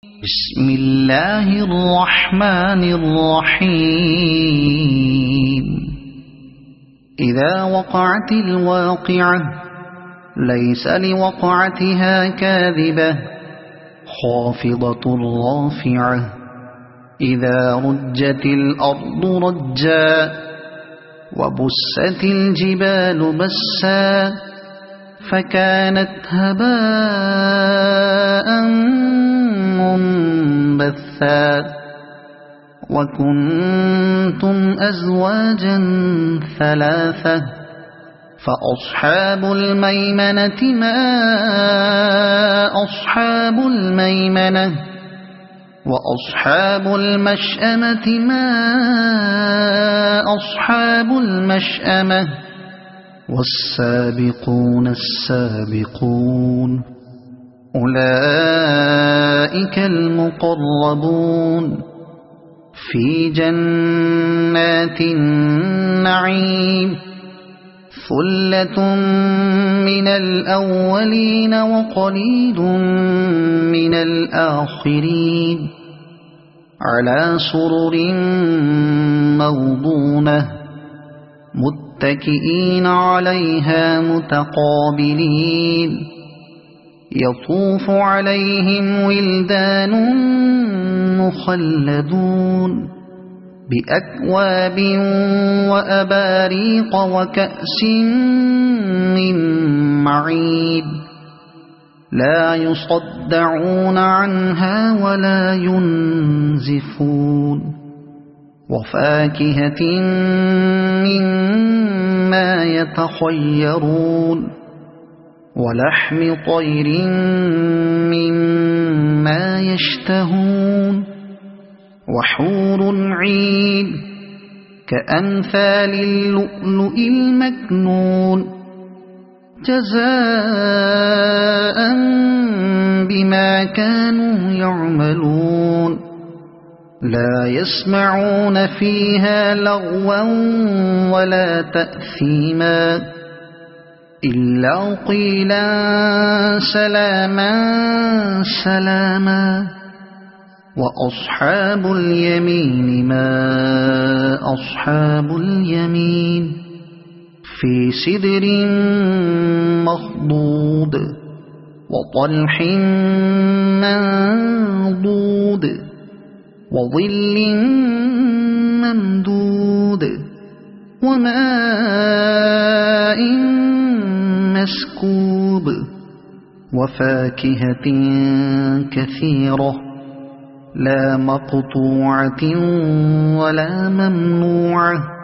بسم الله الرحمن الرحيم. إذا وقعت الواقعة ليس لوقعتها كاذبة خافضة رافعة إذا رجت الأرض رجا وبست الجبال بسا فكانت هباء منبثا وكنتم أزواجا ثلاثة فأصحاب الميمنة ما أصحاب الميمنة وأصحاب المشأمة ما أصحاب المشأمة والسابقون السابقون أولئك المقربون في جنات النعيم ثلة من الأولين وقليل من الآخرين على سرر موضونة متكئين عليها متقابلين يطوف عليهم ولدان مخلدون بأكواب وأباريق وكأس من معين لا يصدعون عنها ولا ينزفون وفاكهة مما يتخيرون ولحم طير مما يشتهون وحور عين كأمثال اللؤلؤ المكنون جزاء بما كانوا يعملون لا يسمعون فيها لغوا ولا تأثيما إلا قيلا سلاما سلاما وأصحاب اليمين ما أصحاب اليمين في سدر مخضود وطلح منضود وظل ممدود وماء مسكوب وفاكهة كثيرة لا مقطوعة ولا ممنوعة